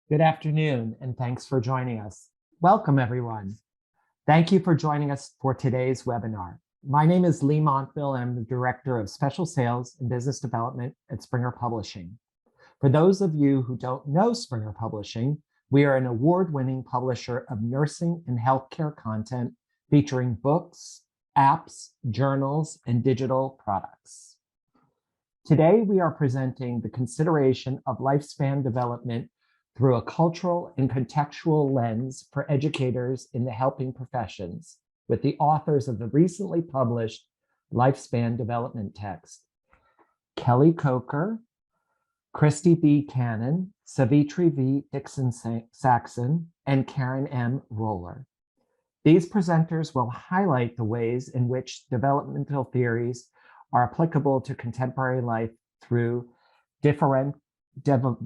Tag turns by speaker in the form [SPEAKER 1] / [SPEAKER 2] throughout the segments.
[SPEAKER 1] Good afternoon, and thanks for joining us. Welcome, everyone. Thank you for joining us for today's webinar. My name is Lee Montville, and I'm the Director of Special Sales and Business Development at Springer Publishing. For those of you who don't know Springer Publishing, we are an award-winning publisher of nursing and healthcare content featuring books, apps, journals, and digital products. Today, we are presenting the consideration of lifespan development through a cultural and contextual lens for educators in the helping professions with the authors of the recently published Lifespan Development text, Kelly Coker, Christy B. Cannon, Savitri V. Dixon-Saxon, and Karen M. Roller. These presenters will highlight the ways in which developmental theories are applicable to contemporary life through different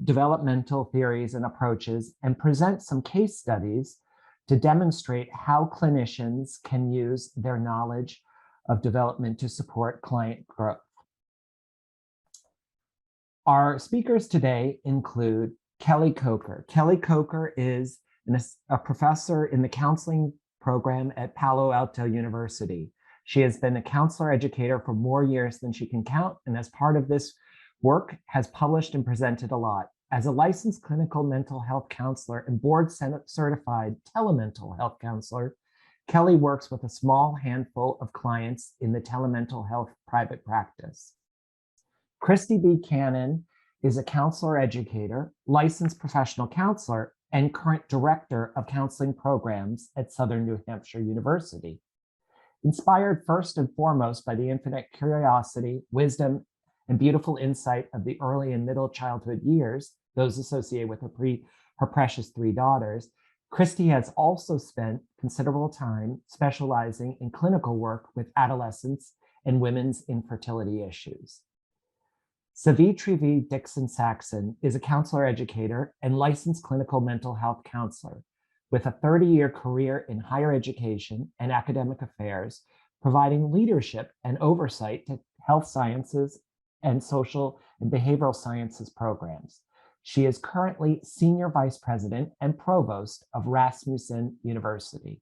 [SPEAKER 1] developmental theories and approaches, and present some case studies to demonstrate how clinicians can use their knowledge of development to support client growth. Our speakers today include Kelly Coker. Kelly Coker is a professor in the counseling program at Palo Alto University. She has been a counselor educator for more years than she can count, and as part of this work has published and presented a lot. As a licensed clinical mental health counselor and board certified telemental health counselor, Kelly works with a small handful of clients in the telemental health private practice. Christy B. Cannon is a counselor educator, licensed professional counselor, and current director of counseling programs at Southern New Hampshire University. Inspired first and foremost by the infinite curiosity, wisdom, and beautiful insight of the early and middle childhood years, those associated with her precious three daughters, Christy has also spent considerable time specializing in clinical work with adolescents and women's infertility issues. Savitri V. Dixon-Saxon is a counselor educator and licensed clinical mental health counselor with a 30-year career in higher education and academic affairs, providing leadership and oversight to health sciences and social and behavioral sciences programs. She is currently Senior Vice President and Provost of Rasmussen University.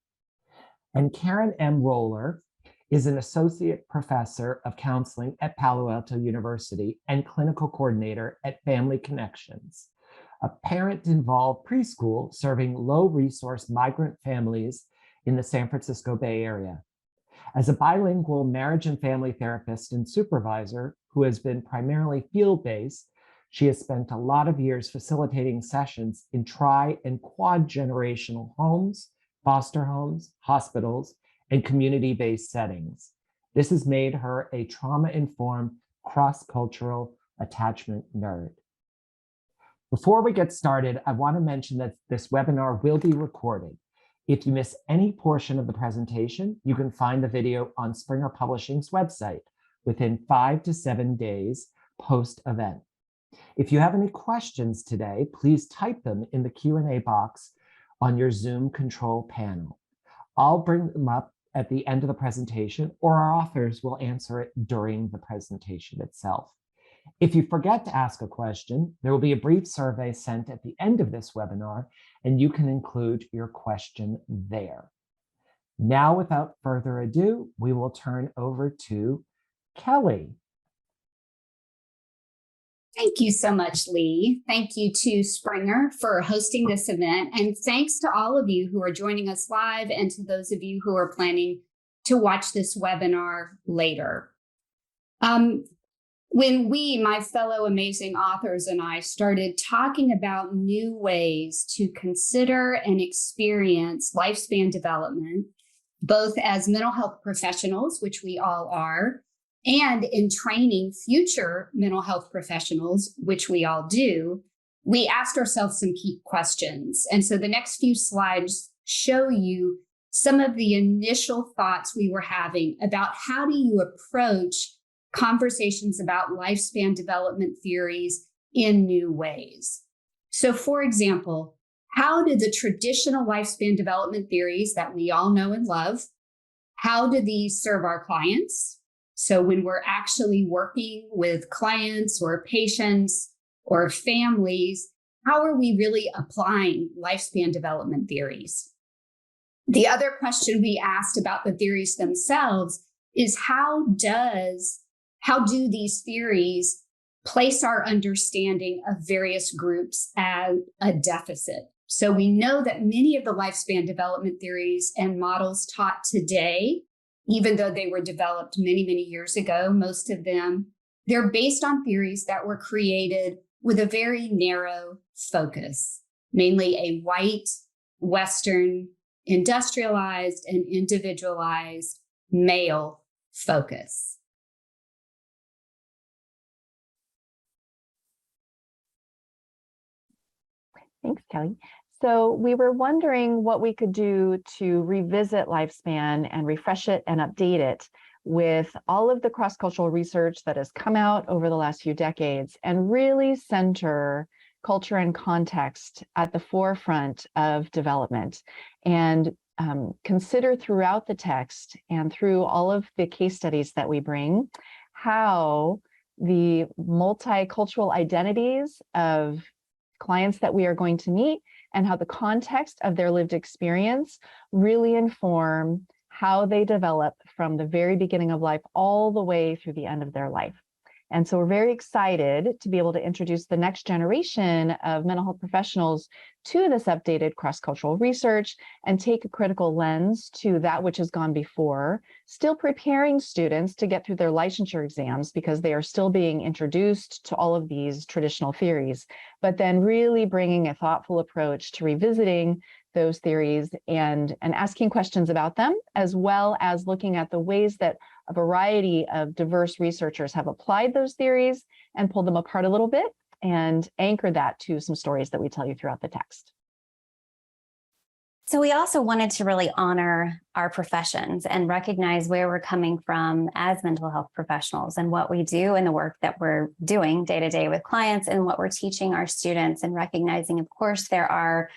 [SPEAKER 1] And Karen M. Roller is an Associate Professor of Counseling at Palo Alto University and Clinical Coordinator at Family Connections, a parent-involved preschool serving low-resource migrant families in the San Francisco Bay Area. As a bilingual marriage and family therapist and supervisor who has been primarily field-based, she has spent a lot of years facilitating sessions in tri- and quad-generational homes, foster homes, hospitals, and community-based settings. This has made her a trauma-informed, cross-cultural attachment nerd. Before we get started, I want to mention that this webinar will be recorded. If you miss any portion of the presentation, you can find the video on Springer Publishing's website within 5 to 7 days post-event. If you have any questions today, please type them in the Q&A box on your Zoom control panel. I'll bring them up at the end of the presentation, or our authors will answer it during the presentation itself. If you forget to ask a question, there will be a brief survey sent at the end of this webinar, and you can include your question there. Now, without further ado, we will turn over to Kelly.
[SPEAKER 2] Thank you so much, Lee. Thank you to Springer for hosting this event. And thanks to all of you who are joining us live and to those of you who are planning to watch this webinar later. When we, my fellow amazing authors, and I started talking about new ways to consider and experience lifespan development, both as mental health professionals, which we all are, and in training future mental health professionals, which we all do, we asked ourselves some key questions. And so the next few slides show you some of the initial thoughts we were having about how do you approach conversations about lifespan development theories in new ways. So for example, how do the traditional lifespan development theories that we all know and love, how do these serve our clients? So when we're actually working with clients or patients or families, how are we really applying lifespan development theories? The other question we asked about the theories themselves is how do these theories place our understanding of various groups at a deficit? So we know that many of the lifespan development theories and models taught today, even though they were developed many, many years ago, most of them, they're based on theories that were created with a very narrow focus, mainly a white, Western, industrialized, and individualized male focus.
[SPEAKER 3] Thanks, Kelly. So we were wondering what we could do to revisit lifespan and refresh it and update it with all of the cross-cultural research that has come out over the last few decades and really center culture and context at the forefront of development, and consider throughout the text and through all of the case studies that we bring how the multicultural identities of clients that we are going to meet and how the context of their lived experience really inform how they develop from the very beginning of life all the way through the end of their life. And so we're very excited to be able to introduce the next generation of mental health professionals to this updated cross-cultural research and take a critical lens to that which has gone before, still preparing students to get through their licensure exams because they are still being introduced to all of these traditional theories, but then really bringing a thoughtful approach to revisiting those theories and asking questions about them, as well as looking at the ways that a variety of diverse researchers have applied those theories and pulled them apart a little bit and anchor that to some stories that we tell you throughout the text.
[SPEAKER 4] So we also wanted to really honor our professions and recognize where we're coming from as mental health professionals and what we do and the work that we're doing day to day with clients and what we're teaching our students, and recognizing, of course, there are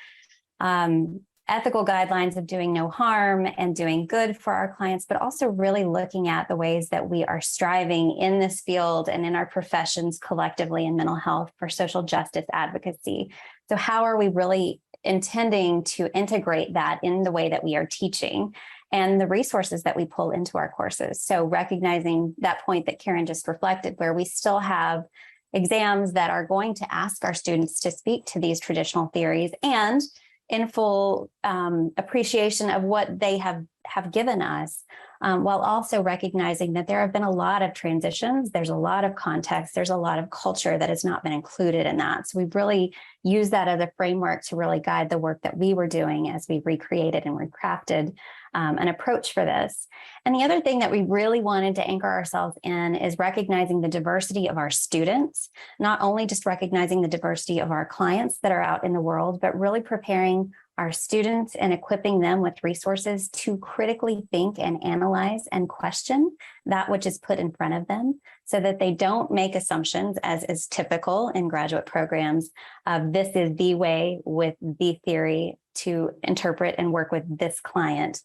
[SPEAKER 4] ethical guidelines of doing no harm and doing good for our clients, but also really looking at the ways that we are striving in this field and in our professions collectively in mental health for social justice advocacy. So how are we really intending to integrate that in the way that we are teaching and the resources that we pull into our courses? So recognizing that point that Karen just reflected, where we still have exams that are going to ask our students to speak to these traditional theories and in full appreciation of what they have given us, while also recognizing that there have been a lot of transitions, there's a lot of context, there's a lot of culture that has not been included in that. So we've really used that as a framework to really guide the work that we were doing as we recreated and recrafted an approach for this. And the other thing that we really wanted to anchor ourselves in is recognizing the diversity of our students, not only just recognizing the diversity of our clients that are out in the world, but really preparing our students and equipping them with resources to critically think and analyze and question that which is put in front of them, so that they don't make assumptions, as is typical in graduate programs, of this is the way with the theory to interpret and work with this client.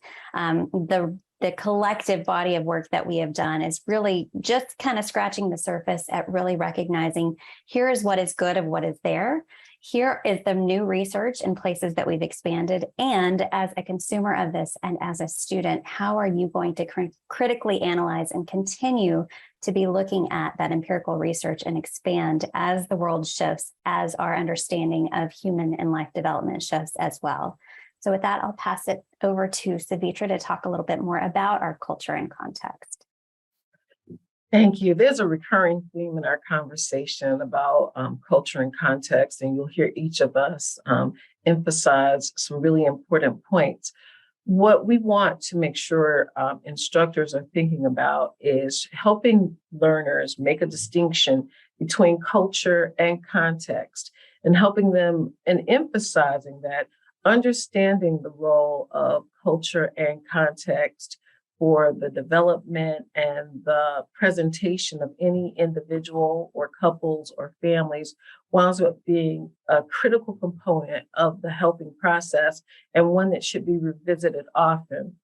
[SPEAKER 4] The collective body of work that we have done is really just kind of scratching the surface at really recognizing here is what is good of what is there. Here is the new research in places that we've expanded. And as a consumer of this and as a student, how are you going to critically analyze and continue to be looking at that empirical research and expand as the world shifts, as our understanding of human and life development shifts as well? So with that, I'll pass it over to Savitra to talk a little bit more about our culture and context.
[SPEAKER 5] Thank you. There's a recurring theme in our conversation about culture and context, and you'll hear each of us emphasize some really important points. What we want to make sure instructors are thinking about is helping learners make a distinction between culture and context, and helping them and emphasizing that understanding the role of culture and context for the development and the presentation of any individual or couples or families winds up being a critical component of the helping process, and one that should be revisited often.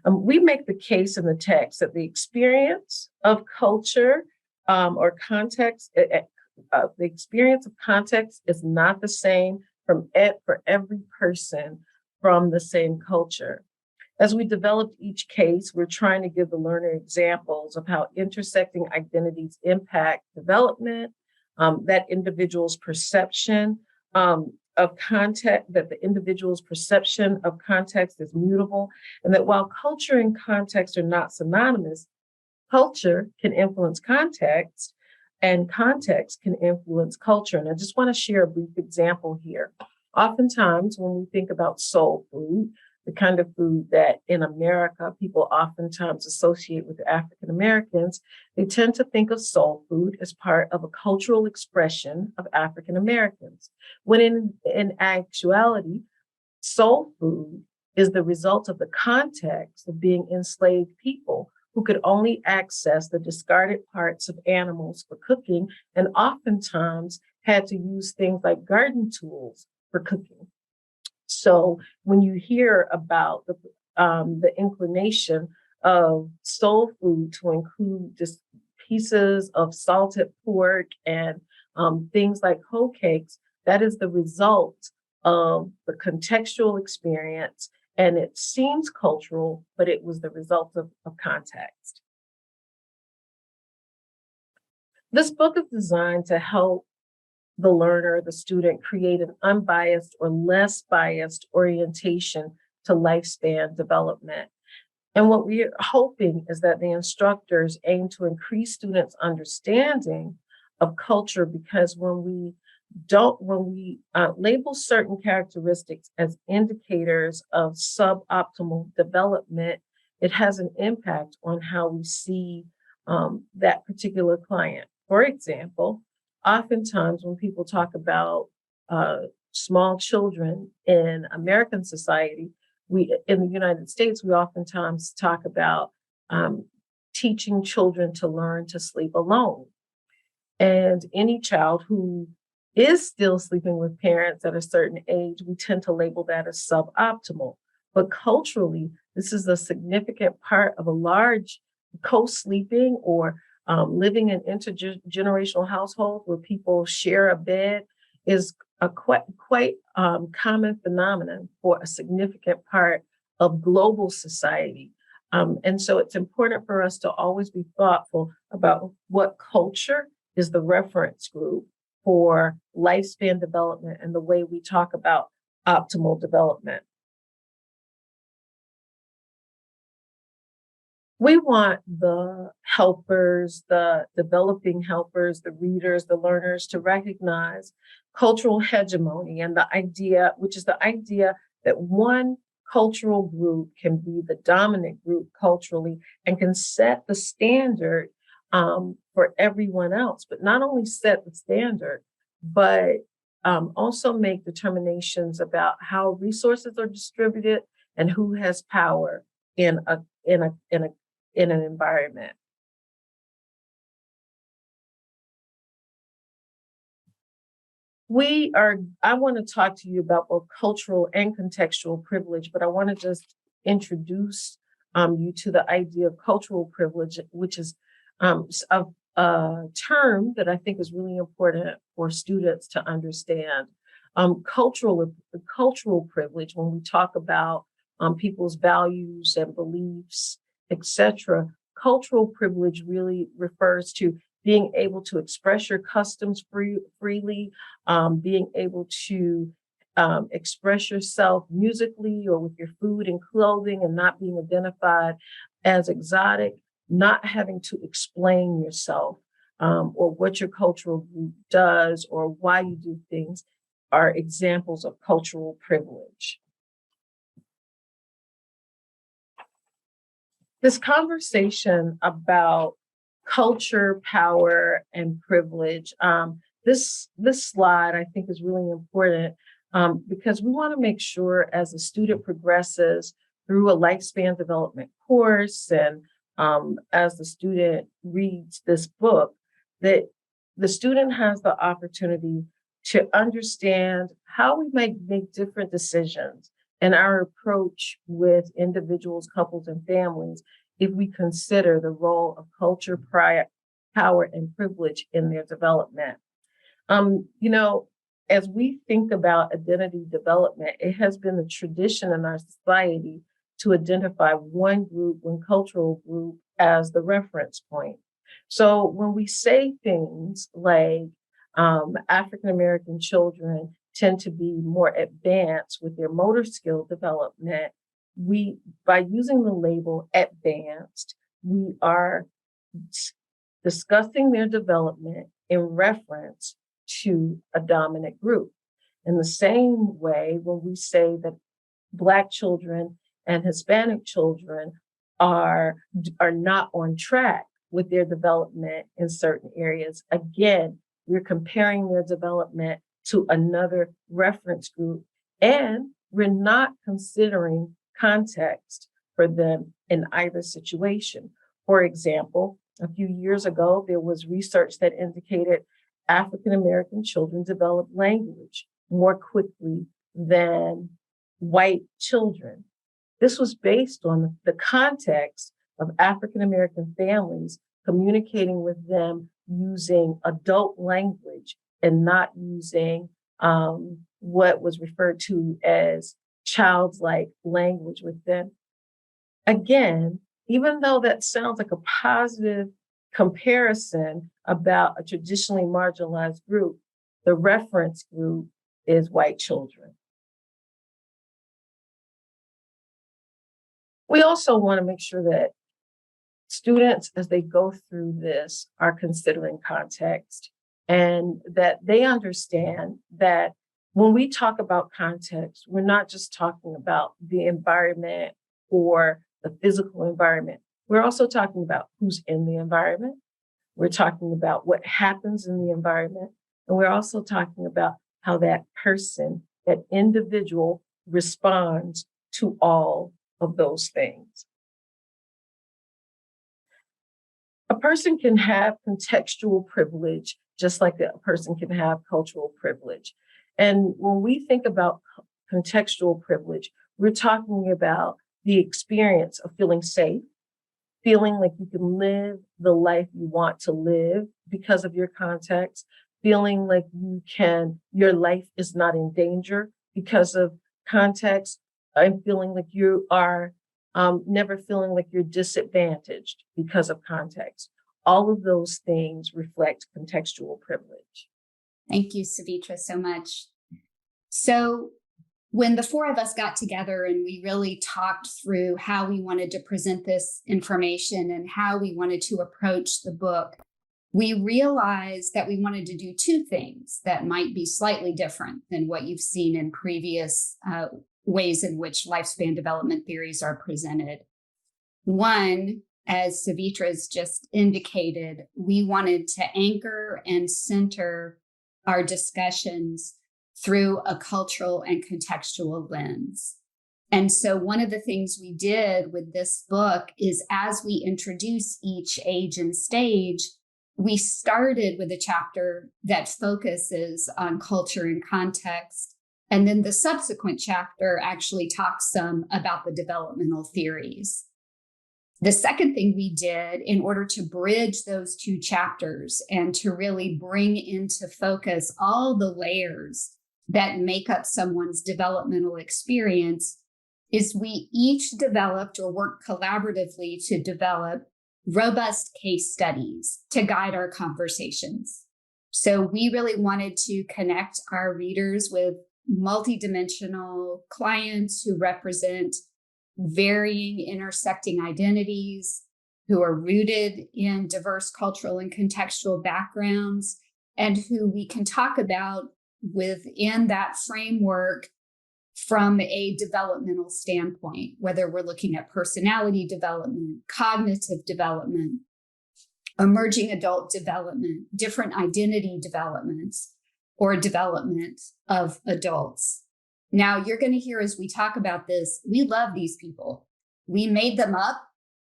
[SPEAKER 5] We make the case in the text that the experience of culture or context, the experience of context is not the same for every person from the same culture. As we developed each case, we're trying to give the learner examples of how intersecting identities impact development, that individual's perception of context, that the individual's perception of context is mutable, and that while culture and context are not synonymous, culture can influence context and context can influence culture. And I just want to share a brief example here. Oftentimes, when we think about soul food, the kind of food that in America people oftentimes associate with African Americans, they tend to think of soul food as part of a cultural expression of African Americans, when in actuality, soul food is the result of the context of being enslaved people who could only access the discarded parts of animals for cooking and oftentimes had to use things like garden tools for cooking. So when you hear about the inclination of soul food to include just pieces of salted pork and things like hoe cakes, that is the result of the contextual experience. And it seems cultural, but it was the result of context. This book is designed to help the learner, the student, create an unbiased or less biased orientation to lifespan development. And what we're hoping is that the instructors aim to increase students' understanding of culture, because when we label certain characteristics as indicators of suboptimal development, it has an impact on how we see that particular client. For example, oftentimes when people talk about small children in American society, in the United States, we oftentimes talk about teaching children to learn to sleep alone. And any child who is still sleeping with parents at a certain age, we tend to label that as suboptimal. But culturally, this is a significant part of a large co-sleeping or living in intergenerational households where people share a bed is a quite common phenomenon for a significant part of global society. And so it's important for us to always be thoughtful about what culture is the reference group for lifespan development and the way we talk about optimal development. We want the helpers, the developing helpers, the readers, the learners to recognize cultural hegemony and the idea, which is the idea that one cultural group can be the dominant group culturally and can set the standard for everyone else, but not only set the standard, but also make determinations about how resources are distributed and who has power in an environment. I want to talk to you about both cultural and contextual privilege, but I want to just introduce you to the idea of cultural privilege, which is a term that I think is really important for students to understand. Cultural privilege, when we talk about people's values and beliefs, etc., cultural privilege really refers to being able to express your customs freely, being able to express yourself musically or with your food and clothing and not being identified as exotic, not having to explain yourself or what your cultural group does or why you do things are examples of cultural privilege. This conversation about culture, power, and privilege, this slide I think is really important because we want to make sure as a student progresses through a lifespan development course and as the student reads this book, that the student has the opportunity to understand how we might make different decisions in our approach with individuals, couples, and families if we consider the role of culture, power, and privilege in their development. You know, as we think about identity development, it has been the tradition in our society to identify one group, one cultural group, as the reference point. So when we say things like African American children tend to be more advanced with their motor skill development, we, by using the label advanced, we are discussing their development in reference to a dominant group. In the same way, when we say that Black children and Hispanic children are not on track with their development in certain areas, again, we're comparing their development to another reference group, and we're not considering context for them in either situation. For example, a few years ago, there was research that indicated African American children develop language more quickly than white children. This was based on the context of African American families communicating with them using adult language and not using what was referred to as childlike language with them. Again, even though that sounds like a positive comparison about a traditionally marginalized group, the reference group is white children. We also want to make sure that students, as they go through this, are considering context and that they understand that when we talk about context, we're not just talking about the environment or the physical environment. We're also talking about who's in the environment. We're talking about what happens in the environment. And we're also talking about how that person, that individual, responds to all of those things. A person can have contextual privilege, just like a person can have cultural privilege. And when we think about contextual privilege, we're talking about the experience of feeling safe, feeling like you can live the life you want to live because of your context, feeling like your life is not in danger because of context, and feeling like you are never feeling like you're disadvantaged because of context. All of those things reflect contextual privilege.
[SPEAKER 2] Thank you, Savitra, so much. So when the four of us got together and we really talked through how we wanted to present this information and how we wanted to approach the book, we realized that we wanted to do two things that might be slightly different than what you've seen in previous ways in which lifespan development theories are presented. One, as Savitra's just indicated, we wanted to anchor and center our discussions through a cultural and contextual lens. And so one of the things we did with this book is, as we introduce each age and stage, we started with a chapter that focuses on culture and context. And then the subsequent chapter actually talks some about the developmental theories. The second thing we did in order to bridge those two chapters and to really bring into focus all the layers that make up someone's developmental experience is we each developed or worked collaboratively to develop robust case studies to guide our conversations. So we really wanted to connect our readers with multidimensional clients who represent varying intersecting identities, who are rooted in diverse cultural and contextual backgrounds, and who we can talk about within that framework from a developmental standpoint, whether we're looking at personality development, cognitive development, emerging adult development, different identity developments, or development of adults. Now, you're going to hear as we talk about this, we love these people. We made them up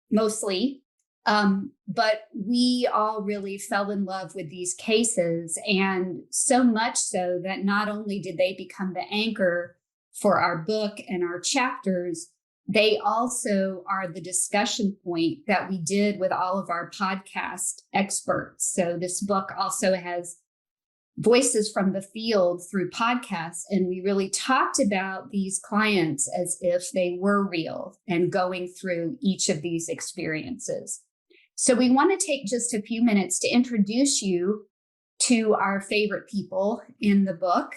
[SPEAKER 2] mostly, but we all really fell in love with these cases. And so much so that not only did they become the anchor for our book and our chapters, they also are the discussion point that we did with all of our podcast experts. So this book also has voices from the field through podcasts. And we really talked about these clients as if they were real and going through each of these experiences. So we want to take just a few minutes to introduce you to our favorite people in the book,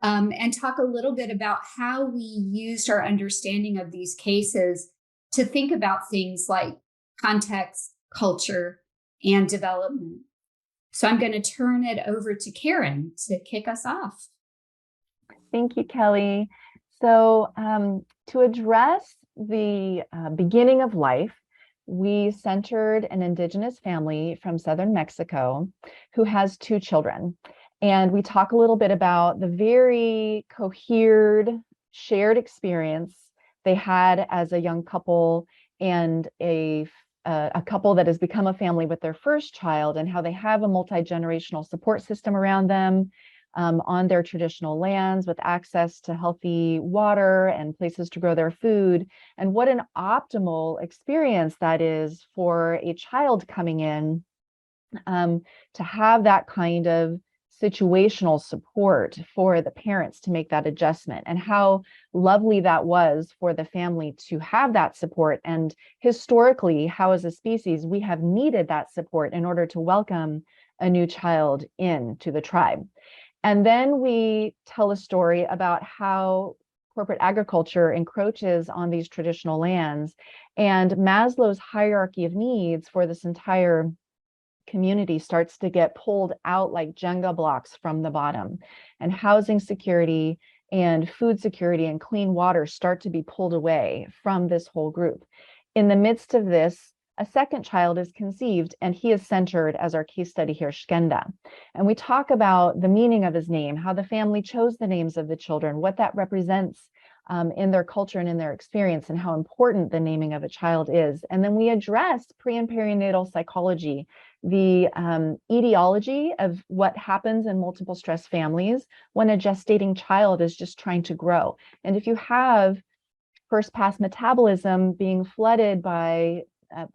[SPEAKER 2] and talk a little bit about how we used our understanding of these cases to think about things like context, culture, and development. So I'm going to turn it over to Karen to kick us off.
[SPEAKER 3] Thank you, Kelly. So to address the beginning of life, we centered an indigenous family from southern Mexico who has 2 children. And we talk a little bit about the very cohered, shared experience they had as a young couple and a couple that has become a family with their first child, and how they have a multi-generational support system around them on their traditional lands with access to healthy water and places to grow their food. And what an optimal experience that is for a child coming in, to have that kind of situational support for the parents to make that adjustment, and how lovely that was for the family to have that support. And historically, how as a species, we have needed that support in order to welcome a new child into the tribe. And then we tell a story about how corporate agriculture encroaches on these traditional lands, and Maslow's hierarchy of needs for this entire community starts to get pulled out like Jenga blocks from the bottom, and housing security and food security and clean water start to be pulled away from this whole group. In the midst of this, a second child is conceived, and he is centered as our case study here, Shkenda. And we talk about the meaning of his name, how the family chose the names of the children, what that represents in their culture and in their experience, and how important the naming of a child is. And then we address pre and perinatal psychology, the etiology of what happens in multiple stress families when a gestating child is just trying to grow. And if you have first pass metabolism being flooded by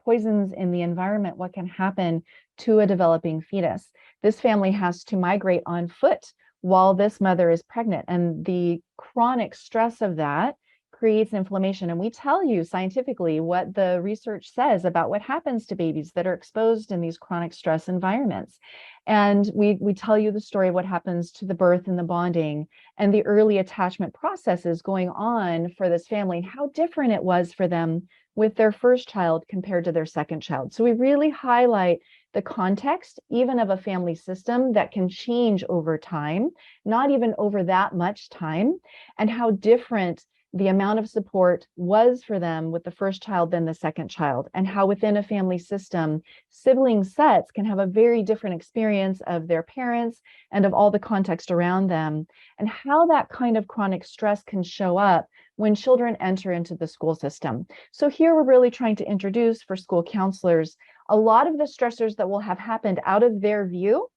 [SPEAKER 3] poisons in the environment, what can happen to a developing fetus? This family has to migrate on foot while this mother is pregnant, and the chronic stress of that creates inflammation. And we tell you scientifically what the research says about what happens to babies that are exposed in these chronic stress environments. And we tell you the story of what happens to the birth and the bonding and the early attachment processes going on for this family, and how different it was for them with their first child compared to their second child. So we really highlight the context, even of a family system that can change over time, not even over that much time, and how different the amount of support was for them with the first child than the second child, and how within a family system, sibling sets can have a very different experience of their parents and of all the context around them, and how that kind of chronic stress can show up when children enter into the school system. So here we're really trying to introduce for school counselors a lot of the stressors that will have happened out of their view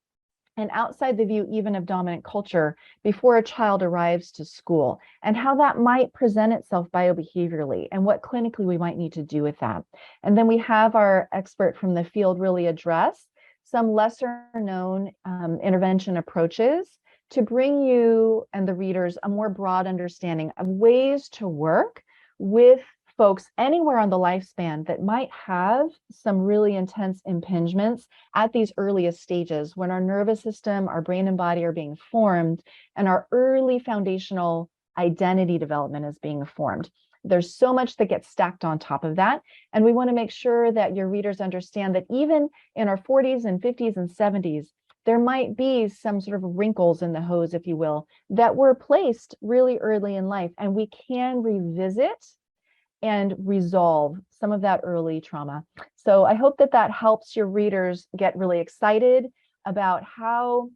[SPEAKER 3] and outside the view even of dominant culture before a child arrives to school, and how that might present itself biobehaviorally and what clinically we might need to do with that. And then we have our expert from the field really address some lesser known intervention approaches to bring you and the readers a more broad understanding of ways to work with folks anywhere on the lifespan that might have some really intense impingements at these earliest stages when our nervous system, our brain and body are being formed, and our early foundational identity development is being formed. There's so much that gets stacked on top of that. And we want to make sure that your readers understand that even in our 40s and 50s and 70s, there might be some sort of wrinkles in the hose, if you will, that were placed really early in life, and we can revisit and resolve some of that early trauma. So I hope that that helps your readers get really excited about how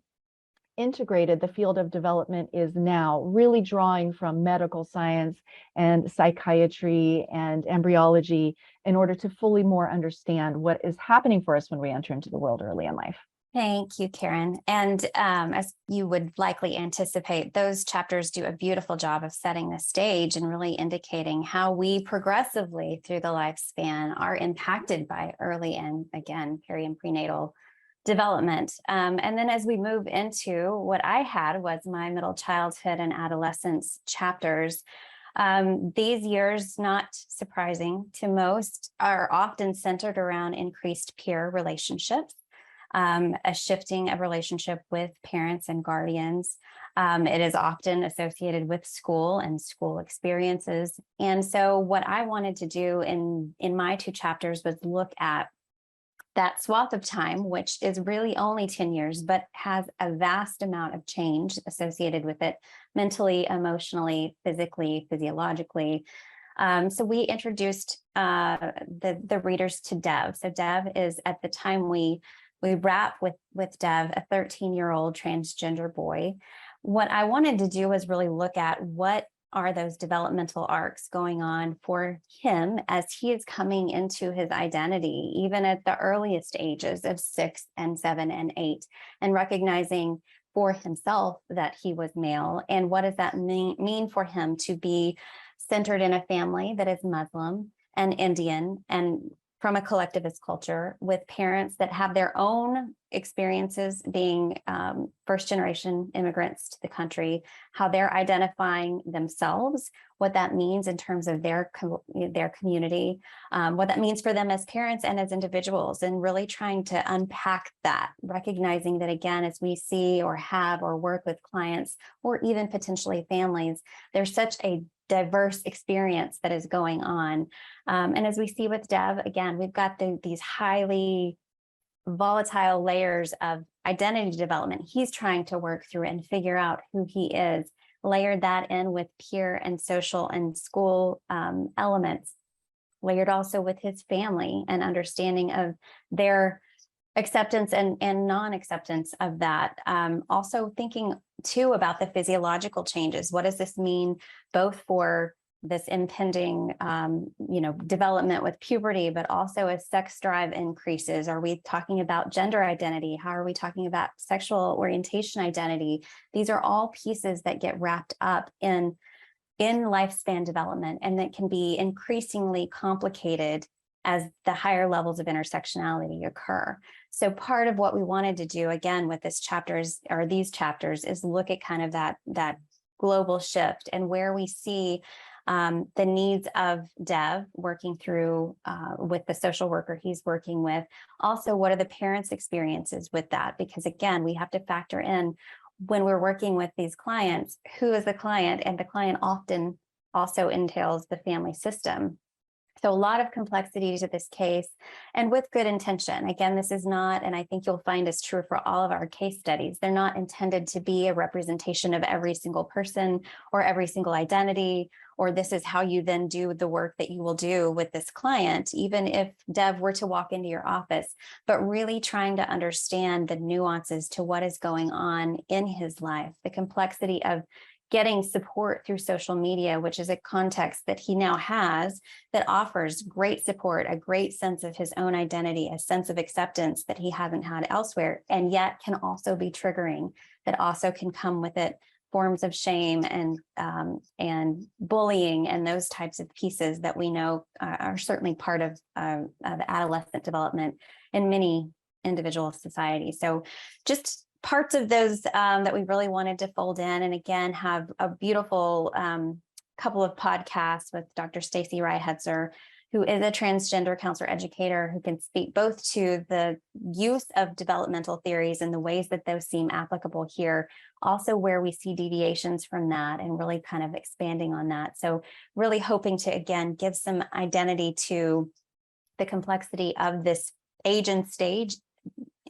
[SPEAKER 3] integrated the field of development is now, really drawing from medical science and psychiatry and embryology in order to fully more understand what is happening for us when we enter into the world early in life.
[SPEAKER 4] Thank you, Karen. And as you would likely anticipate, those chapters do a beautiful job of setting the stage and really indicating how we progressively through the lifespan are impacted by early and, again, peri and prenatal development. And then as we move into what I had was my middle childhood and adolescence chapters. These years, not surprising to most, are often centered around increased peer relationships, a shifting of relationship with parents and guardians. It is often associated with school and school experiences. And so what I wanted to do in my two chapters was look at that swath of time, which is really only 10 years, but has a vast amount of change associated with it, mentally, emotionally, physically, physiologically. So we introduced the readers to Dev. So Dev is, at the time we wrap with Dev, a 13-year-old transgender boy. What I wanted to do was really look at what are those developmental arcs going on for him as he is coming into his identity, even at the earliest ages of 6 and 7 and 8, and recognizing for himself that he was male. And what does that mean for him to be centered in a family that is Muslim and Indian and from a collectivist culture, with parents that have their own experiences being first-generation immigrants to the country, how they're identifying themselves, what that means in terms of their community, what that means for them as parents and as individuals, and really trying to unpack that, recognizing that, again, as we see or have or work with clients or even potentially families, there's such a diverse experience that is going on. And as we see with Dev, again, we've got these highly volatile layers of identity development he's trying to work through and figure out who he is, layered that in with peer and social and school elements, layered also with his family and understanding of their acceptance and non-acceptance of that. Also thinking too about the physiological changes. What does this mean both for this impending, development with puberty, but also as sex drive increases? Are we talking about gender identity? How are we talking about sexual orientation identity? These are all pieces that get wrapped up in lifespan development, and that can be increasingly complicated as the higher levels of intersectionality occur. So part of what we wanted to do, again, with these chapters is look at kind of that global shift and where we see the needs of Dev working through with the social worker he's working with. Also, what are the parents' experiences with that? Because again, we have to factor in when we're working with these clients, who is the client? And the client often also entails the family system. So a lot of complexity to this case, and with good intention. Again, this is not, and I think you'll find is true for all of our case studies, they're not intended to be a representation of every single person or every single identity, or this is how you then do the work that you will do with this client, even if Dev were to walk into your office, but really trying to understand the nuances to what is going on in his life, the complexity of getting support through social media, which is a context that he now has that offers great support, a great sense of his own identity, a sense of acceptance that he hasn't had elsewhere, and yet can also be triggering, that also can come with it forms of shame and bullying and those types of pieces that we know are certainly part of adolescent development in many individual societies. So just parts of those that we really wanted to fold in, and again, have a beautiful couple of podcasts with Dr. Stacy Ryhetzer, who is a transgender counselor educator who can speak both to the use of developmental theories and the ways that those seem applicable here, also where we see deviations from that, and really kind of expanding on that. So really hoping to, again, give some identity to the complexity of this age and stage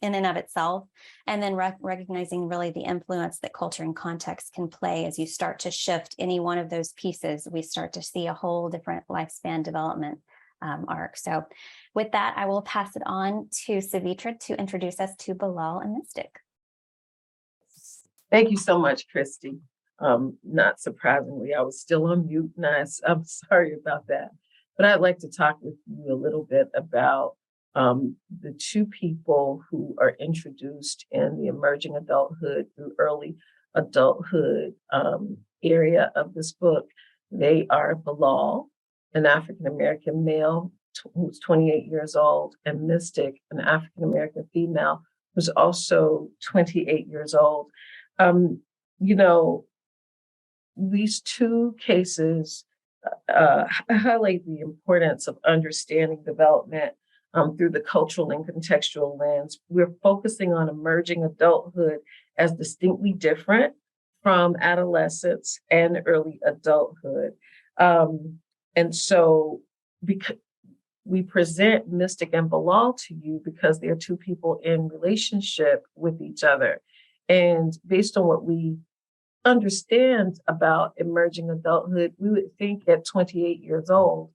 [SPEAKER 4] in and of itself, and then recognizing really the influence that culture and context can play as you start to shift any one of those pieces. We start to see a whole different lifespan development arc. So with that, I will pass it on to Savitra to introduce us to Bilal and Mystic.
[SPEAKER 5] Thank you so much, Christy. Not surprisingly, I was still on mute, and I'm sorry about that. But I'd like to talk with you a little bit about the two people who are introduced in the emerging adulthood through early adulthood area of this book. They are Bilal, an African-American male who's 28 years old, and Mystic, an African-American female who's also 28 years old. You know, these two cases highlight the importance of understanding development through the cultural and contextual lens. We're focusing on emerging adulthood as distinctly different from adolescence and early adulthood. And so because we present Mystic and Bilal to you because they're two people in relationship with each other. And based on what we understand about emerging adulthood, we would think at 28 years old,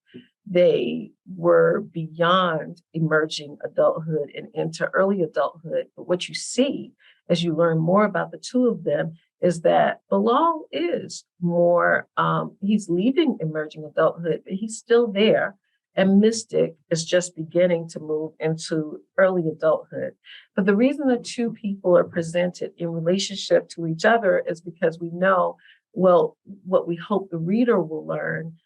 [SPEAKER 5] they were beyond emerging adulthood and into early adulthood. But what you see as you learn more about the two of them is that Bilal is more, he's leaving emerging adulthood, but he's still there. And Mystic is just beginning to move into early adulthood. But the reason the two people are presented in relationship to each other is because we know, well, what we hope the reader will learn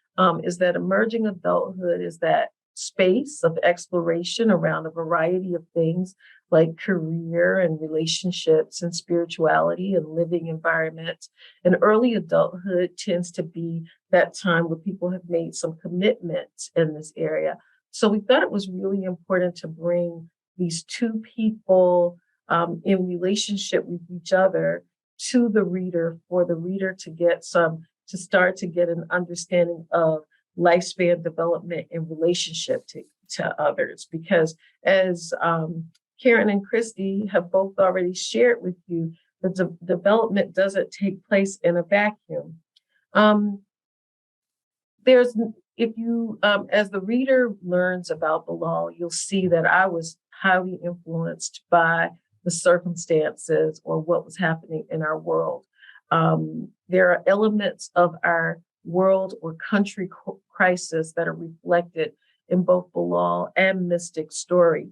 [SPEAKER 5] is that emerging adulthood is that space of exploration around a variety of things like career and relationships and spirituality and living environments. And early adulthood tends to be that time where people have made some commitments in this area. So we thought it was really important to bring these two people in relationship with each other to the reader, for the reader to start to get an understanding of lifespan development in relationship to others. Because as Karen and Christy have both already shared with you, the development doesn't take place in a vacuum. As the reader learns about Bilal, you'll see that I was highly influenced by the circumstances or what was happening in our world. There are elements of our world or country crisis that are reflected in both Bilal and Mystic's story.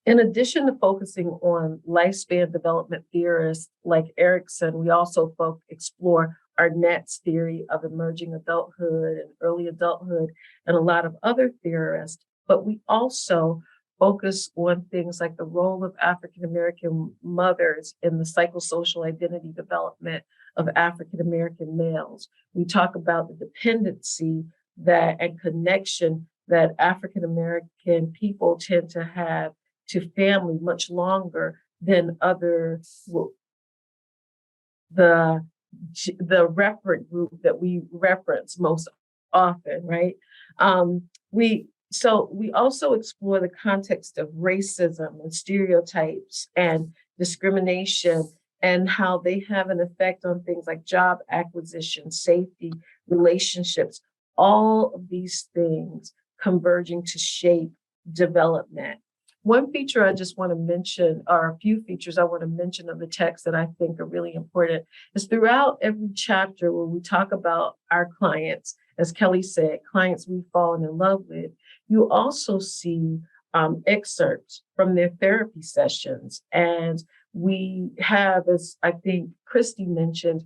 [SPEAKER 5] In addition to focusing on lifespan development theorists like Erickson, we also explore Arnett's theory of emerging adulthood and early adulthood and a lot of other theorists, but we also focus on things like the role of African-American mothers in the psychosocial identity development of African-American males. We talk about the dependency and connection that African-American people tend to have to family much longer than the referent group that we reference most often, right? We also explore the context of racism and stereotypes and discrimination and how they have an effect on things like job acquisition, safety, relationships, all of these things converging to shape development. One feature I just want to mention, or a few features I want to mention of the text that I think are really important, is throughout every chapter where we talk about our clients, as Kelly said, clients we've fallen in love with, you also see excerpts from their therapy sessions. And we have, as I think Christy mentioned,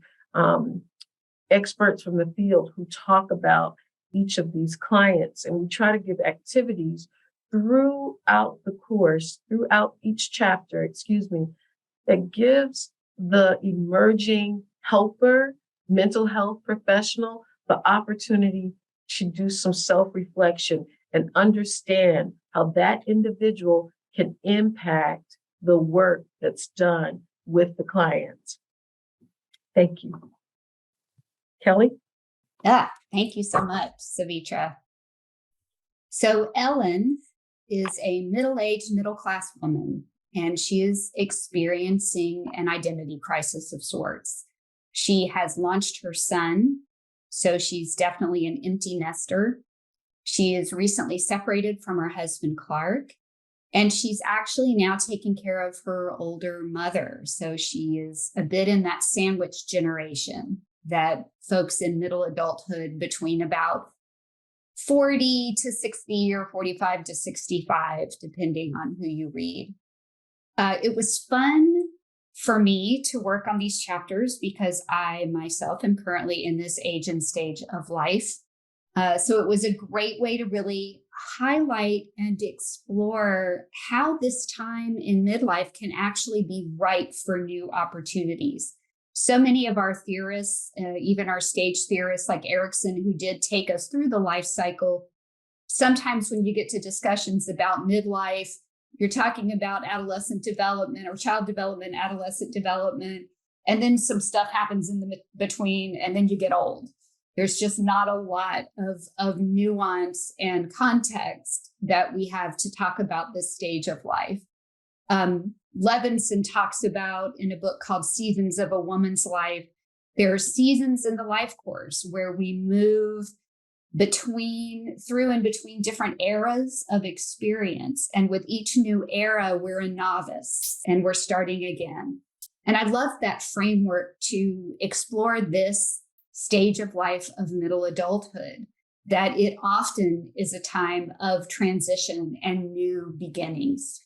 [SPEAKER 5] experts from the field who talk about each of these clients. And we try to give activities throughout each chapter, that gives the emerging helper, mental health professional, the opportunity to do some self-reflection and understand how that individual can impact the work that's done with the clients. Thank you. Kelly?
[SPEAKER 2] Yeah, thank you so much, Savitra. So Ellen is a middle-aged, middle-class woman, and she is experiencing an identity crisis of sorts. She has launched her son, so she's definitely an empty nester. She is recently separated from her husband, Clark, and she's actually now taking care of her older mother. So she is a bit in that sandwich generation that folks in middle adulthood between about 40 to 60 or 45 to 65, depending on who you read. It was fun for me to work on these chapters because I myself am currently in this age and stage of life. So it was a great way to really highlight and explore how this time in midlife can actually be ripe for new opportunities. So many of our theorists, even our stage theorists like Erickson, who did take us through the life cycle, sometimes when you get to discussions about midlife, you're talking about adolescent development or child development, adolescent development, and then some stuff happens in the between, and then you get old. There's just not a lot of nuance and context that we have to talk about this stage of life. Levinson talks about in a book called Seasons of a Woman's Life, there are seasons in the life course where we move through and between different eras of experience. And with each new era, we're a novice and we're starting again. And I love that framework to explore this stage of life of middle adulthood, that it often is a time of transition and new beginnings.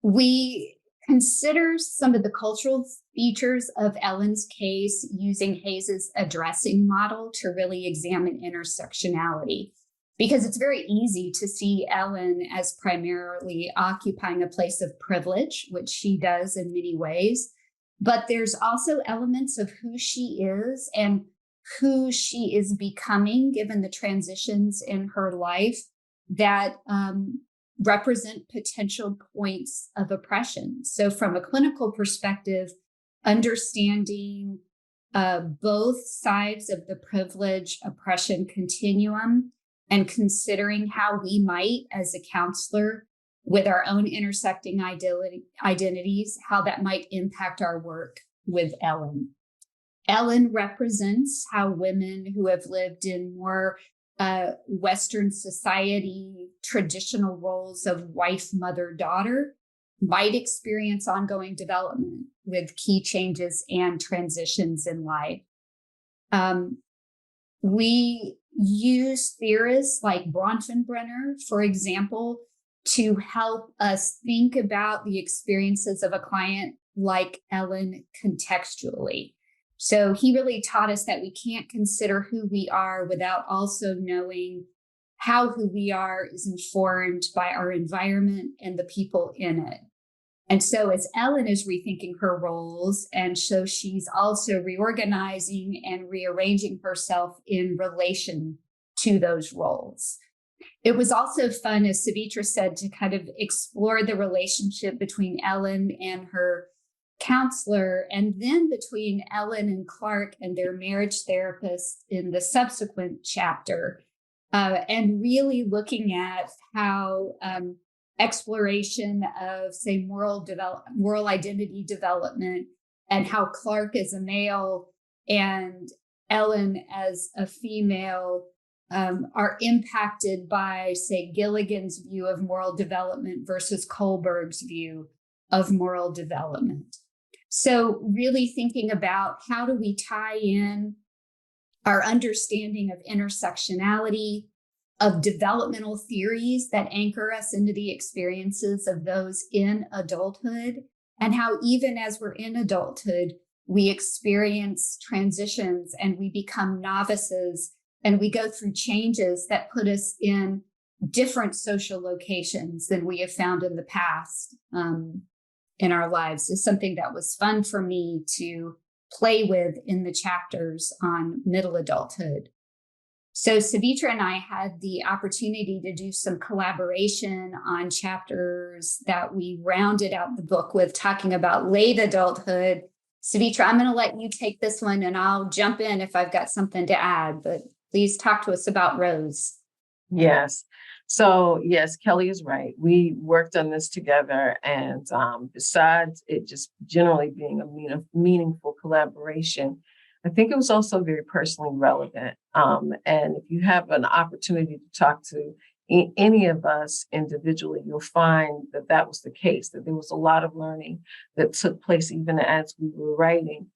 [SPEAKER 2] We consider some of the cultural features of Ellen's case using Hayes's addressing model to really examine intersectionality, because it's very easy to see Ellen as primarily occupying a place of privilege, which she does in many ways. But there's also elements of who she is and who she is becoming, given the transitions in her life, that represent potential points of oppression. So from a clinical perspective, understanding both sides of the privilege oppression continuum and considering how we might, as a counselor, with our own intersecting identities, how that might impact our work with Ellen. Ellen represents how women who have lived in more Western society traditional roles of wife, mother, daughter might experience ongoing development with key changes and transitions in life. We use theorists like Bronfenbrenner, for example, to help us think about the experiences of a client like Ellen contextually. So he really taught us that we can't consider who we are without also knowing how who we are is informed by our environment and the people in it. And so as Ellen is rethinking her roles, and so she's also reorganizing and rearranging herself in relation to those roles. It was also fun, as Savitra said, to kind of explore the relationship between Ellen and her counselor, and then between Ellen and Clark and their marriage therapist in the subsequent chapter, and really looking at how exploration of, say, moral identity development, and how Clark as a male and Ellen as a female are impacted by, say, Gilligan's view of moral development versus Kohlberg's view of moral development. So really thinking about how do we tie in our understanding of intersectionality, of developmental theories that anchor us into the experiences of those in adulthood, and how even as we're in adulthood, we experience transitions and we become novices and we go through changes that put us in different social locations than we have found in the past in our lives. Is something that was fun for me to play with in the chapters on middle adulthood. So Savitra and I had the opportunity to do some collaboration on chapters that we rounded out the book with, talking about late adulthood. Savitra, I'm going to let you take this one and I'll jump in if I've got something to add, but please talk to us about Rose.
[SPEAKER 5] Yes. So yes, Kelly is right. We worked on this together, and besides it just generally being a meaningful collaboration, I think it was also very personally relevant. And if you have an opportunity to talk to any of us individually, you'll find that that was the case, that there was a lot of learning that took place even as we were writing.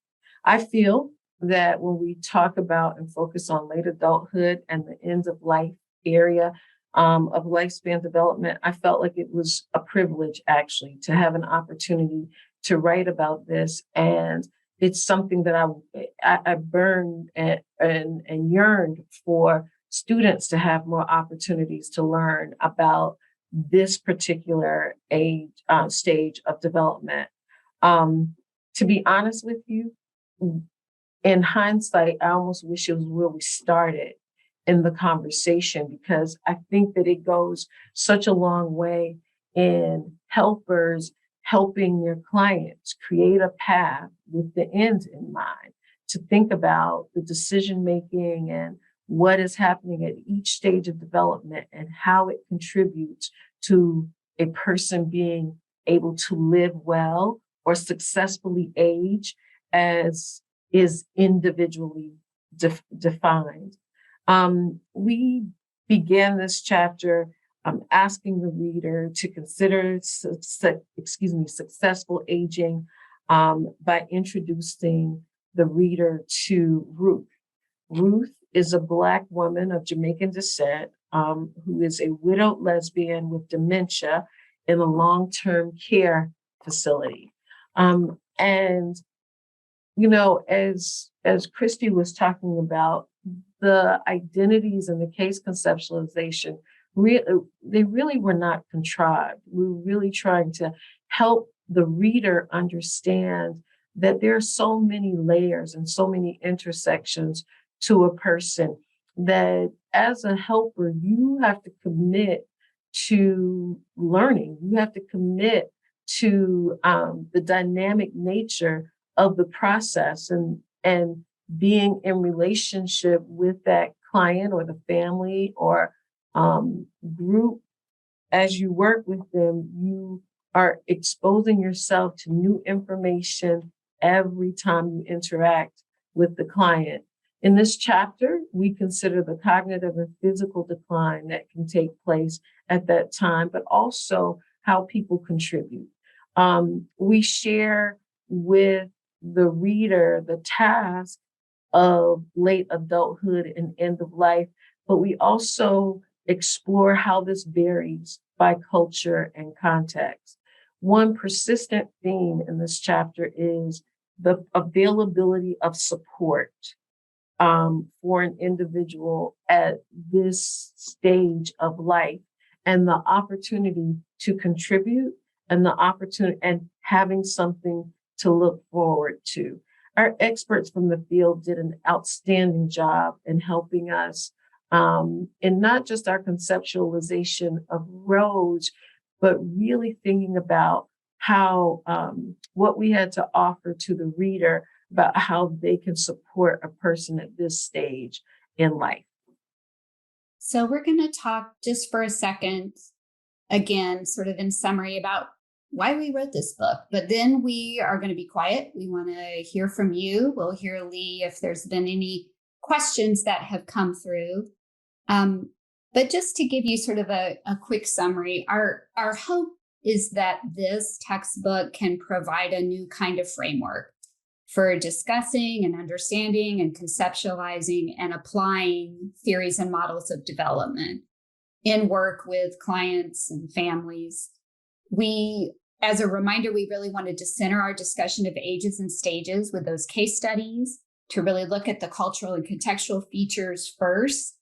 [SPEAKER 5] I feel that when we talk about and focus on late adulthood and the end of life area of lifespan development, I felt like it was a privilege actually to have an opportunity to write about this. And it's something that I burned and yearned for students to have more opportunities to learn about this particular age stage of development. To be honest with you, in hindsight, I almost wish it was where we started in the conversation, because I think that it goes such a long way in helpers helping their clients create a path with the end in mind, to think about the decision making and what is happening at each stage of development and how it contributes to a person being able to live well or successfully age as is individually defined. We began this chapter asking the reader to consider successful aging by introducing the reader to Ruth. Ruth is a Black woman of Jamaican descent who is a widowed lesbian with dementia in a long-term care facility. And, you know, as Christy was talking about, the identities and the case conceptualization, they really were not contrived. We were really trying to help the reader understand that there are so many layers and so many intersections to a person that as a helper, you have to commit to learning. You have to commit to the dynamic nature of the process and being in relationship with that client or the family or group. As you work with them, you are exposing yourself to new information every time you interact with the client. In this chapter, we consider the cognitive and physical decline that can take place at that time, but also how people contribute. We share with the reader the task of late adulthood and end of life, but we also explore how this varies by culture and context. One persistent theme in this chapter is the availability of support for an individual at this stage of life, and the opportunity to contribute and the opportunity and having something to look forward to. Our experts from the field did an outstanding job in helping us in not just our conceptualization of roads, but really thinking about how what we had to offer to the reader about how they can support a person at this stage in life.
[SPEAKER 2] So we're going to talk just for a second, again, sort of in summary about why we wrote this book, but then we are going to be quiet. We want to hear from you. We'll hear Lee if there's been any questions that have come through. But just to give you sort of a quick summary, our hope is that this textbook can provide a new kind of framework for discussing and understanding and conceptualizing and applying theories and models of development in work with clients and families. As a reminder, we really wanted to center our discussion of ages and stages with those case studies, to really look at the cultural and contextual features first,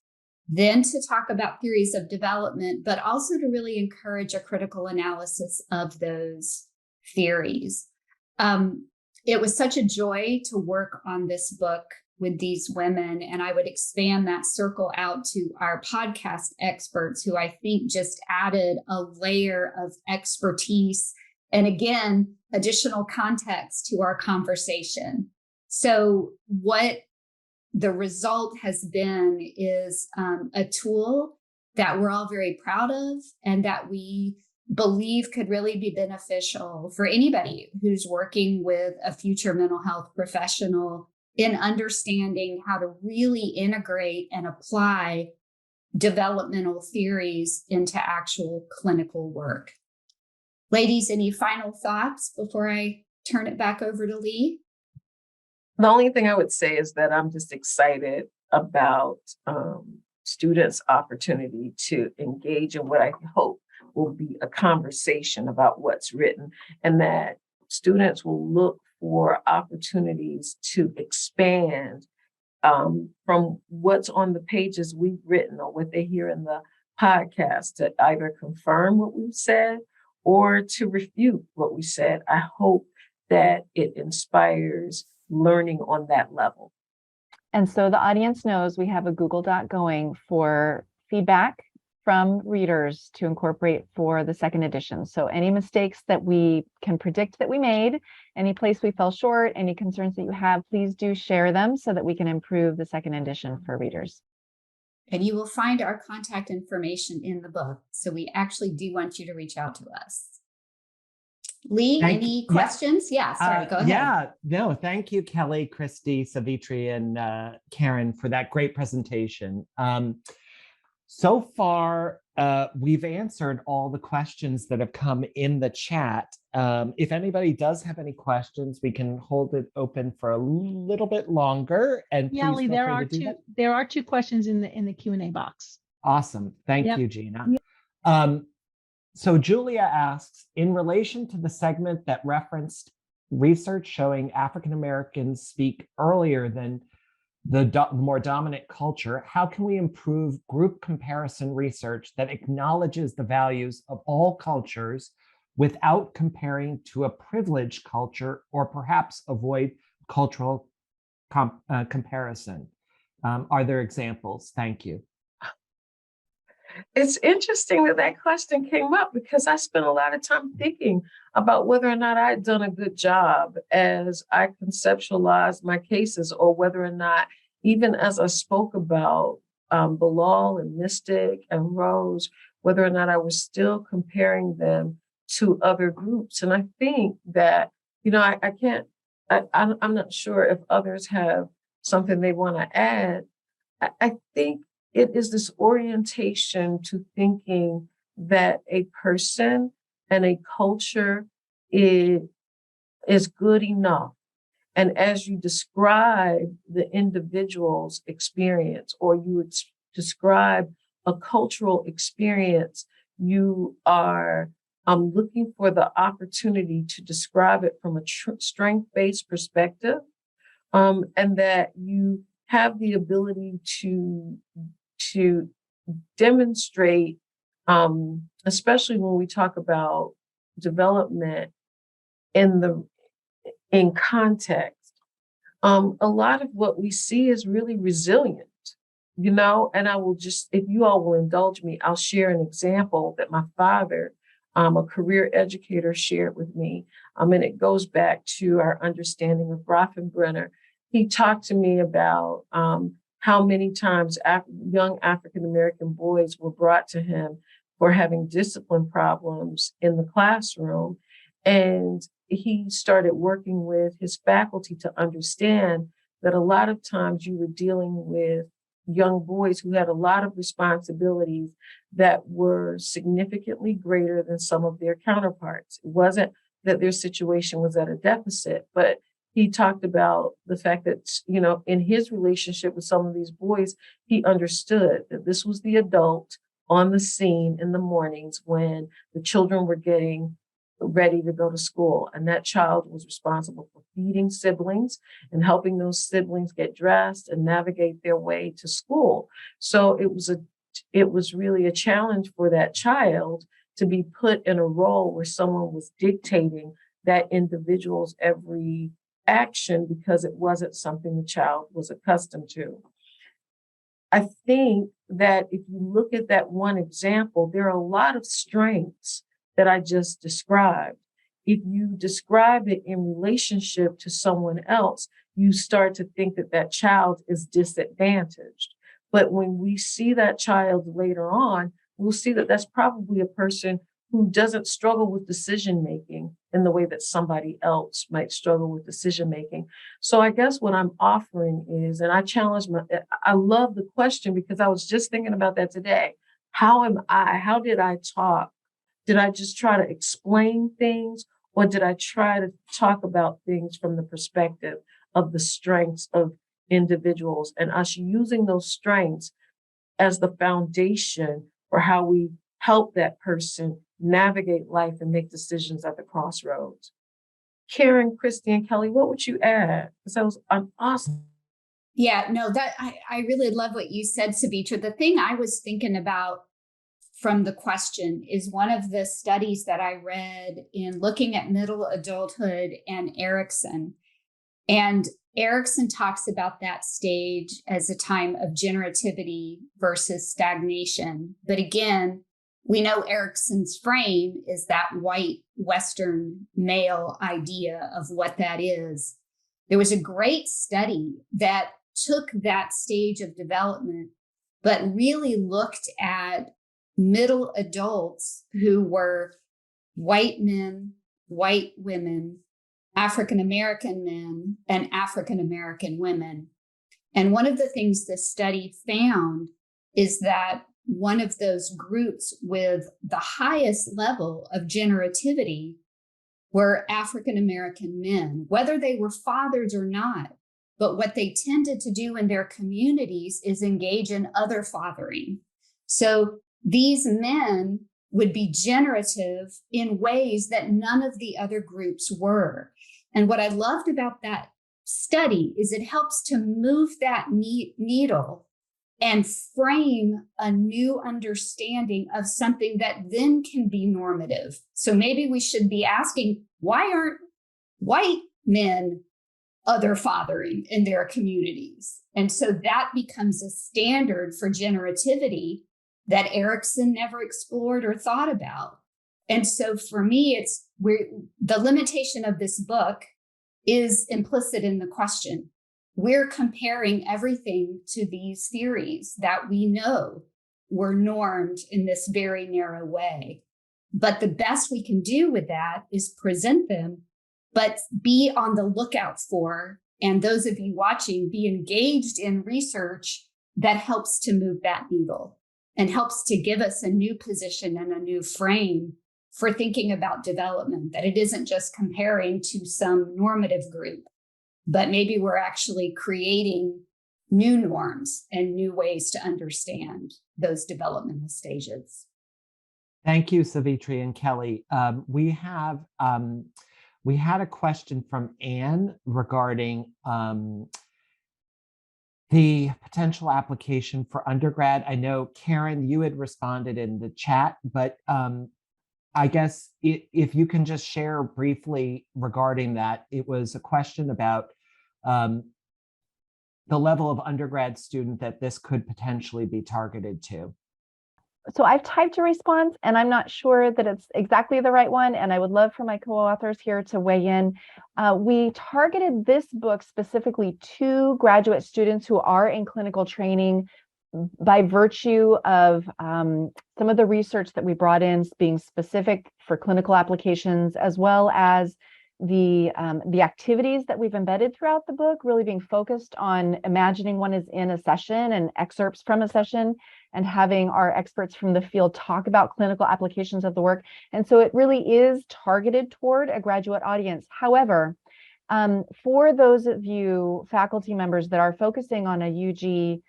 [SPEAKER 2] then to talk about theories of development, but also to really encourage a critical analysis of those theories. It was such a joy to work on this book with these women, and I would expand that circle out to our podcast experts, who I think just added a layer of expertise and, again, additional context to our conversation. So what the result has been is a tool that we're all very proud of and that we believe could really be beneficial for anybody who's working with a future mental health professional in understanding how to really integrate and apply developmental theories into actual clinical work. Ladies, any final thoughts before I turn it back over to Lee?
[SPEAKER 5] The only thing I would say is that I'm just excited about students' opportunity to engage in what I hope will be a conversation about what's written, and that students will look for opportunities to expand from what's on the pages we've written or what they hear in the podcast to either confirm what we've said or to refute what we said. I hope that it inspires learning on that level.
[SPEAKER 3] And so the audience knows we have a Google Doc going for feedback from readers to incorporate for the second edition. So any mistakes that we can predict that we made, any place we fell short, any concerns that you have, please do share them so that we can improve the second edition for readers.
[SPEAKER 2] And you will find our contact information in the book. So we actually do want you to reach out to us. Lee, any questions? Yeah, sorry, go ahead.
[SPEAKER 1] Yeah, no, thank you, Kelly, Christy, Savitri, and Karen for that great presentation. So far, we've answered all the questions that have come in the chat. If anybody does have any questions, we can hold it open for a little bit longer. And
[SPEAKER 6] yeah,
[SPEAKER 1] please
[SPEAKER 6] Lee, there are two questions in the Q&A box.
[SPEAKER 1] Awesome. Thank you, Gina. So Julia asks, in relation to the segment that referenced research showing African Americans speak earlier than the more dominant culture, how can we improve group comparison research that acknowledges the values of all cultures without comparing to a privileged culture, or perhaps avoid cultural comparison? Are there examples? Thank you.
[SPEAKER 5] It's interesting that that question came up because I spent a lot of time thinking about whether or not I'd done a good job as I conceptualized my cases, or whether or not, even as I spoke about Bilal and Mystic and Rose, whether or not I was still comparing them to other groups. And I think that, I'm not sure if others have something they want to add. I think it is this orientation to thinking that a person and a culture is good enough. And as you describe the individual's experience, or you describe a cultural experience, you are looking for the opportunity to describe it from a strength-based perspective, and that you have the ability to demonstrate, especially when we talk about development in context. A lot of what we see is really resilient, and I will just, if you all will indulge me, I'll share an example that my father, a career educator, shared with me. And it goes back to our understanding of Grafenbrenner. He talked to me about how many times young African-American boys were brought to him for having discipline problems in the classroom. And he started working with his faculty to understand that a lot of times you were dealing with young boys who had a lot of responsibilities that were significantly greater than some of their counterparts. It wasn't that their situation was at a deficit, but he talked about the fact that, in his relationship with some of these boys, he understood that this was the adult on the scene in the mornings when the children were getting ready to go to school. And that child was responsible for feeding siblings and helping those siblings get dressed and navigate their way to school. So it was really a challenge for that child to be put in a role where someone was dictating that individual's every action because it wasn't something the child was accustomed to. I think that if you look at that one example, there are a lot of strengths that I just described. If you describe it in relationship to someone else, you start to think that that child is disadvantaged. But when we see that child later on, we'll see that that's probably a person who doesn't struggle with decision-making in the way that somebody else might struggle with decision-making. So I guess what I'm offering is, and I love the question because I was just thinking about that today. How did I talk? Did I just try to explain things, or did I try to talk about things from the perspective of the strengths of individuals and us using those strengths as the foundation for how we help that person navigate life and make decisions at the crossroads? Karen, Christy, and Kelly, what would you add? Because that was an awesome
[SPEAKER 2] Yeah, no, that I really love what you said, Savitra. The thing I was thinking about from the question is one of the studies that I read in looking at middle adulthood and Erickson. And Erickson talks about that stage as a time of generativity versus stagnation. But again, we know Erickson's frame is that white Western male idea of what that is. There was a great study that took that stage of development, but really looked at middle adults who were white men, white women, African American men, and African American women. And one of the things this study found is that one of those groups with the highest level of generativity were African American men, whether they were fathers or not. But what they tended to do in their communities is engage in other fathering. So these men would be generative in ways that none of the other groups were. And what I loved about that study is it helps to move that needle and frame a new understanding of something that then can be normative. So maybe we should be asking, why aren't white men other fathering in their communities? And so that becomes a standard for generativity that Erickson never explored or thought about. And so for me, the limitation of this book is implicit in the question. We're comparing everything to these theories that we know were normed in this very narrow way. But the best we can do with that is present them, but be on the lookout for, and those of you watching, be engaged in research that helps to move that needle and helps to give us a new position and a new frame for thinking about development, that it isn't just comparing to some normative group, but maybe we're actually creating new norms and new ways to understand those developmental stages.
[SPEAKER 1] Thank you, Savitri and Kelly. We had a question from Anne regarding the potential application for undergrad. I know, Karen, you had responded in the chat, but I guess if you can just share briefly regarding that. It was a question about the level of undergrad student that this could potentially be targeted to.
[SPEAKER 3] So I've typed a response and I'm not sure that it's exactly the right one. And I would love for my co-authors here to weigh in. We targeted this book specifically to graduate students who are in clinical training by virtue of some of the research that we brought in being specific for clinical applications, as well as the activities that we've embedded throughout the book, really being focused on imagining one is in a session and excerpts from a session, and having our experts from the field talk about clinical applications of the work. And so it really is targeted toward a graduate audience. However, for those of you faculty members that are focusing on a UG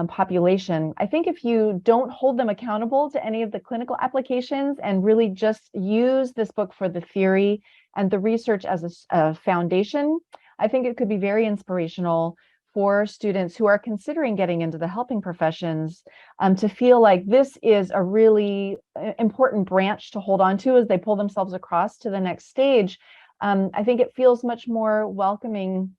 [SPEAKER 3] population, I think if you don't hold them accountable to any of the clinical applications and really just use this book for the theory and the research as a foundation, I think it could be very inspirational for students who are considering getting into the helping professions to feel like this is a really important branch to hold on to as they pull themselves across to the next stage. I think it feels much more welcoming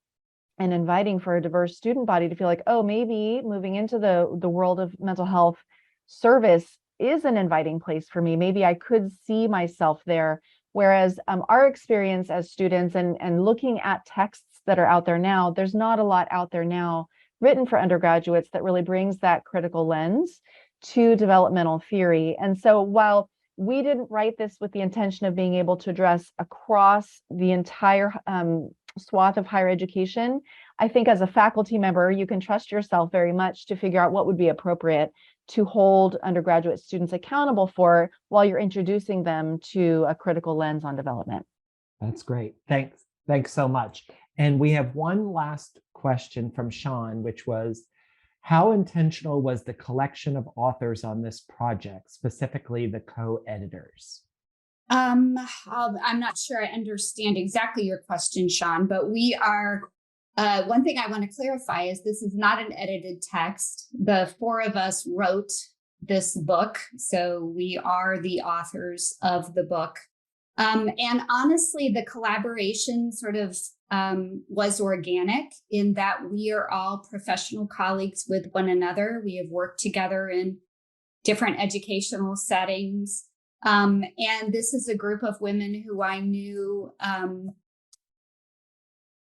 [SPEAKER 3] and inviting for a diverse student body to feel like, oh, maybe moving into the world of mental health service is an inviting place for me. Maybe I could see myself there. Whereas our experience as students and looking at texts that are out there now, there's not a lot out there now written for undergraduates that really brings that critical lens to developmental theory. And so while we didn't write this with the intention of being able to address across the entire swath of higher education, I think as a faculty member, you can trust yourself very much to figure out what would be appropriate to hold undergraduate students accountable for while you're introducing them to a critical lens on development.
[SPEAKER 1] That's great. Thanks so much. And we have one last question from Sean, which was, how intentional was the collection of authors on this project, specifically the co-editors?
[SPEAKER 2] I'm not sure I understand exactly your question, Sean, but we are One thing I want to clarify is this is not an edited text. The four of us wrote this book, so we are the authors of the book. And honestly, the collaboration sort of was organic in that we are all professional colleagues with one another. We have worked together in different educational settings. And this is a group of women who I knew a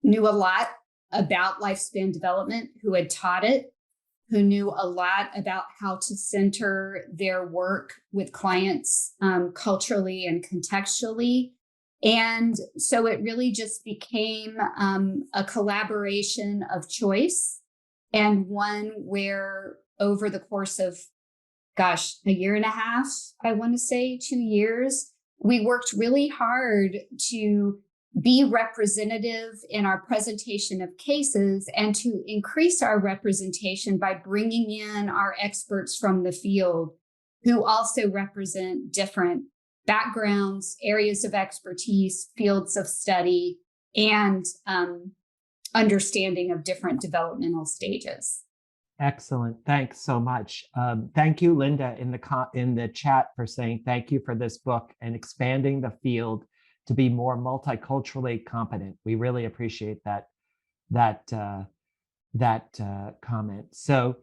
[SPEAKER 2] lot about lifespan development, who had taught it, who knew a lot about how to center their work with clients culturally and contextually. And so it really just became a collaboration of choice, and one where over the course of, a year and a half, I want to say 2 years, we worked really hard to be representative in our presentation of cases and to increase our representation by bringing in our experts from the field who also represent different backgrounds, areas of expertise, fields of study, and understanding of different developmental stages.
[SPEAKER 1] Excellent. Thanks so much. Thank you, Linda, in the chat for saying thank you for this book and expanding the field to be more multiculturally competent. We really appreciate that comment. So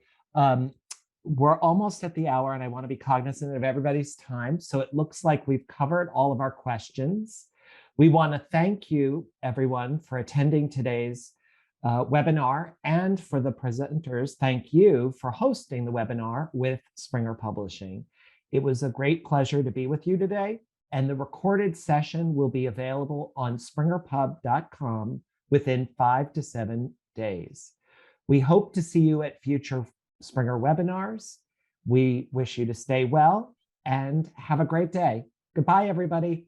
[SPEAKER 1] we're almost at the hour, and I want to be cognizant of everybody's time. So it looks like we've covered all of our questions. We want to thank you, everyone, for attending today's webinar, and for the presenters, thank you for hosting the webinar with Springer Publishing. It was a great pleasure to be with you today, and the recorded session will be available on springerpub.com within 5 to 7 days. We hope to see you at future Springer webinars. We wish you to stay well and have a great day. Goodbye, everybody.